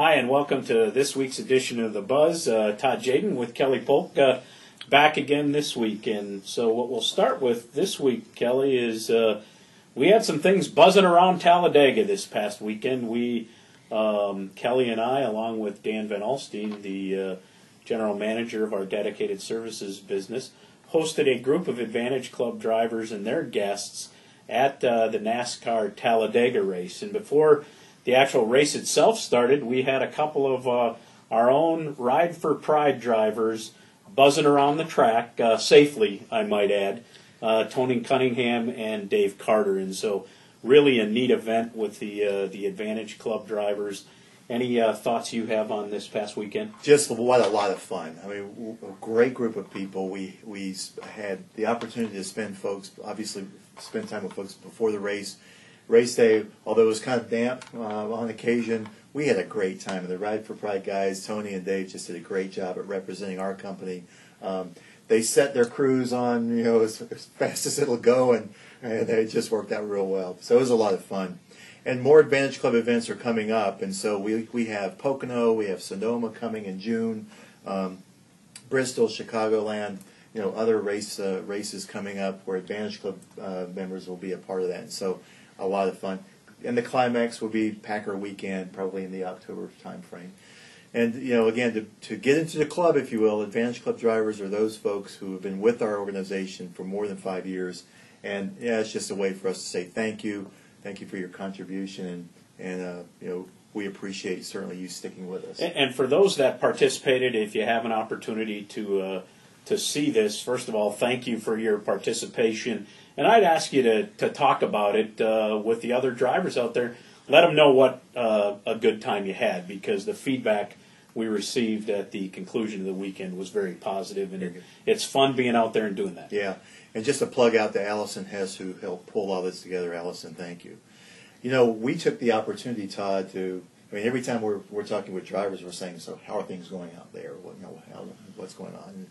Hi, and welcome to this week's edition of The Buzz. Todd Jaden with Kelly Polk back again this week. And so what we'll start with this week, Kelly, is we had some things buzzing around Talladega this past weekend. Kelly and I, along with Dan Van Alstine, the general manager of our dedicated services business, hosted a group of Advantage Club drivers and their guests at the NASCAR Talladega race. And before the actual race itself started, we had a couple of our own Ride for Pride drivers buzzing around the track, safely, I might add, Tony Cunningham and Dave Carter. And so really a neat event with the Advantage Club drivers. Any thoughts you have on this past weekend? Just what a lot of fun. I mean, a great group of people. We had the opportunity to spend time with folks before the race. Race day, although it was kind of damp on occasion, we had a great time. And the Ride for Pride guys, Tony and Dave, just did a great job at representing our company. They set their crews on, as fast as it'll go, and it just worked out real well. So it was a lot of fun. And more Advantage Club events are coming up, and so we have Pocono, we have Sonoma coming in June, Bristol, Chicagoland, other races coming up where Advantage Club members will be a part of that. And so a lot of fun. And the climax will be Packer weekend, probably in the October time frame. And, again, to get into the club, if you will, Advantage Club drivers are those folks who have been with our organization for more than 5 years. And, it's just a way for us to say thank you. Thank you for your contribution. And we appreciate, certainly, you sticking with us. And for those that participated, if you have an opportunity to see this, first of all, thank you for your participation. And I'd ask you to talk about it with the other drivers out there. Let them know what a good time you had, because the feedback we received at the conclusion of the weekend was very positive, and it's fun being out there and doing that. Yeah, and just to plug out to Allison Hess, who helped pull all this together. Allison, thank you. We took the opportunity, Todd, every time we're talking with drivers, we're saying, so how are things going out there? What's going on?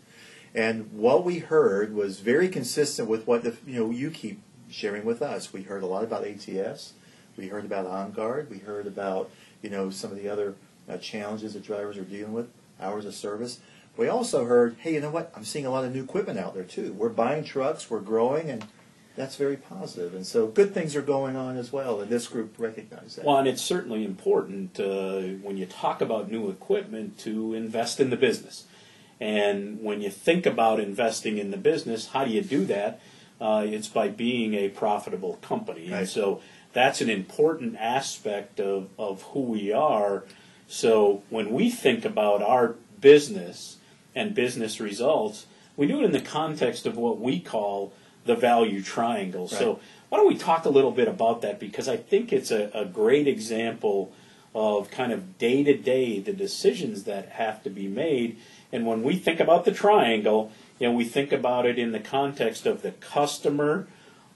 And what we heard was very consistent with what you keep sharing with us. We heard a lot about ATS. We heard about On Guard. We heard about some of the other challenges that drivers are dealing with, hours of service. We also heard, hey, you know what? I'm seeing a lot of new equipment out there too. We're buying trucks. We're growing, and that's very positive. And so good things are going on as well, and this group recognized that. Well, and it's certainly important when you talk about new equipment to invest in the business. And when you think about investing in the business, how do you do that? It's by being a profitable company. Right. And so that's an important aspect of who we are. So when we think about our business and business results, we do it in the context of what we call the value triangle. Right. So why don't we talk a little bit about that, because I think it's a great example of kind of day-to-day the decisions that have to be made. And when we think about the triangle, we think about it in the context of the customer,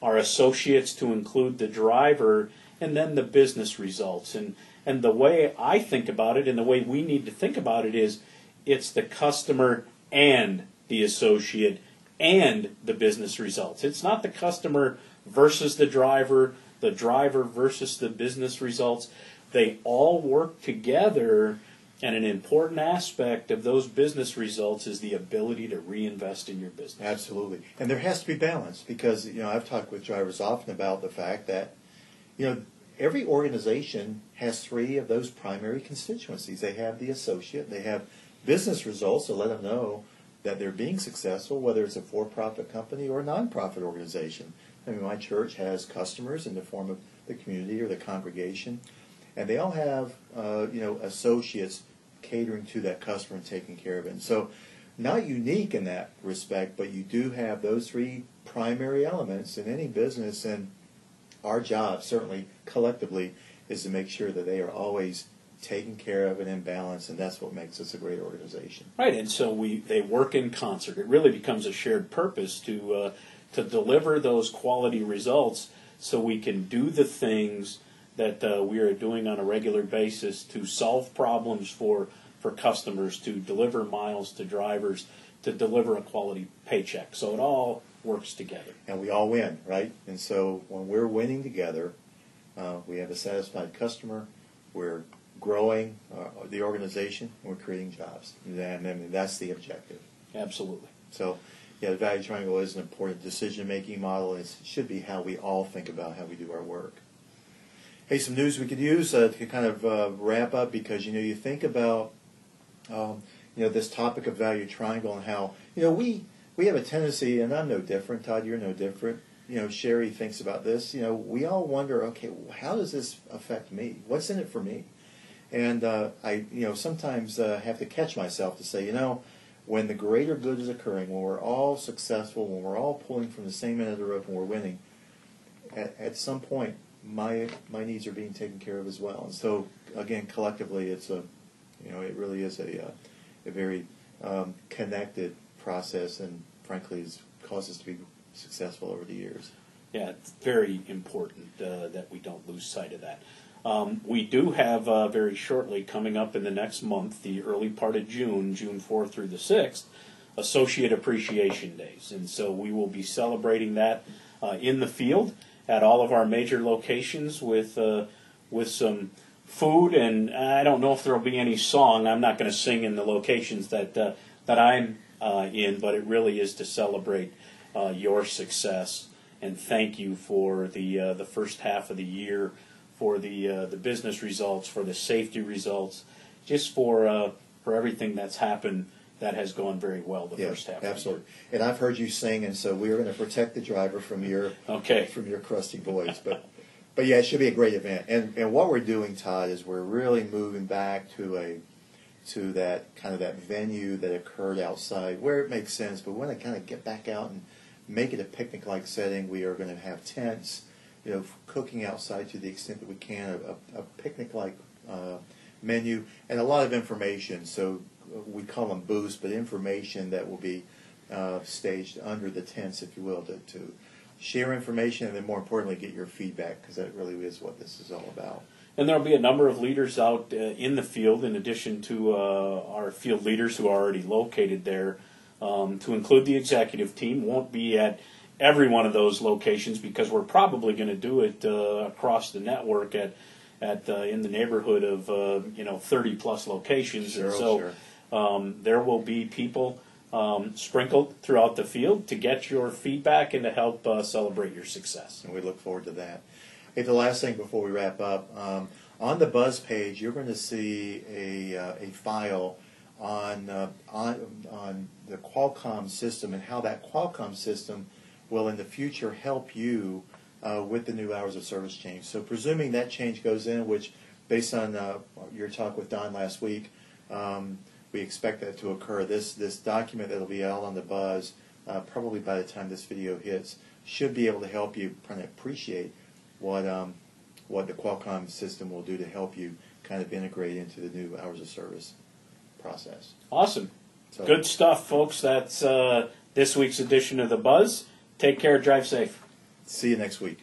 our associates to include the driver, and then the business results. And the way I think about it and the way we need to think about it is it's the customer and the associate and the business results. It's not the customer versus the driver versus the business results. They all work together. And an important aspect of those business results is the ability to reinvest in your business. Absolutely. And there has to be balance, because, I've talked with drivers often about the fact that, every organization has three of those primary constituencies. They have the associate, they have business results to let them know that they're being successful, whether it's a for-profit company or a non-profit organization. My church has customers in the form of the community or the congregation, and they all have, associates catering to that customer and taking care of it. And so not unique in that respect, but you do have those three primary elements in any business, and our job, certainly collectively, is to make sure that they are always taken care of and in balance, and that's what makes us a great organization. Right, and so they work in concert. It really becomes a shared purpose to deliver those quality results so we can do the things that we are doing on a regular basis to solve problems for customers, to deliver miles to drivers, to deliver a quality paycheck. So it all works together. And we all win, right? And so when we're winning together, we have a satisfied customer, we're growing the organization, we're creating jobs, and that's the objective. Absolutely. So, yeah, the value triangle is an important decision-making model, and it should be how we all think about how we do our work. Hey, some news we could use to kind of wrap up, because you think about this topic of value triangle and how we have a tendency, and I'm no different. Todd, you're no different. Sherry thinks about this. We all wonder, okay, how does this affect me? What's in it for me? And I sometimes have to catch myself to say, when the greater good is occurring, when we're all successful, when we're all pulling from the same end of the rope and we're winning, at some point, my needs are being taken care of as well. And so, again, collectively, it really is a very connected process, and frankly, has caused us to be successful over the years. Yeah, it's very important that we don't lose sight of that. We do have very shortly, coming up in the next month, the early part of June 4th through the 6th, Associate Appreciation Days. And so we will be celebrating that in the field at all of our major locations with some food, and I don't know if there will be any song. I'm not going to sing in the locations that I'm in, but it really is to celebrate your success and thank you for the first half of the year, for the business results, for the safety results, just for everything that's happened that has gone very well the first half. Absolutely. And I've heard you sing, and so we are going to protect the driver from your crusty voice. But yeah, it should be a great event. And what we're doing, Todd, is we're really moving back to that kind of that venue that occurred outside where it makes sense. But we want to kind of get back out and make it a picnic-like setting. We are going to have tents, cooking outside to the extent that we can, a picnic-like menu, and a lot of information. So we call them booths, but information that will be staged under the tents, if you will, to share information, and then more importantly, get your feedback, because that really is what this is all about. And there will be a number of leaders out in the field, in addition to our field leaders who are already located there, to include the executive team. Won't be at every one of those locations, because we're probably going to do it across the network at in the neighborhood of 30+ locations. Sure, and so sure. There will be people sprinkled throughout the field to get your feedback and to help celebrate your success. And we look forward to that. Hey, the last thing before we wrap up, on the Buzz page, you're going to see a file on the Qualcomm system and how that Qualcomm system will in the future help you with the new hours of service change. So presuming that change goes in, which based on your talk with Don last week, we expect that to occur. This document that will be out on the Buzz, probably by the time this video hits, should be able to help you kind of appreciate what the Qualcomm system will do to help you kind of integrate into the new hours of service process. Awesome. So, good stuff, folks. That's this week's edition of The Buzz. Take care. Drive safe. See you next week.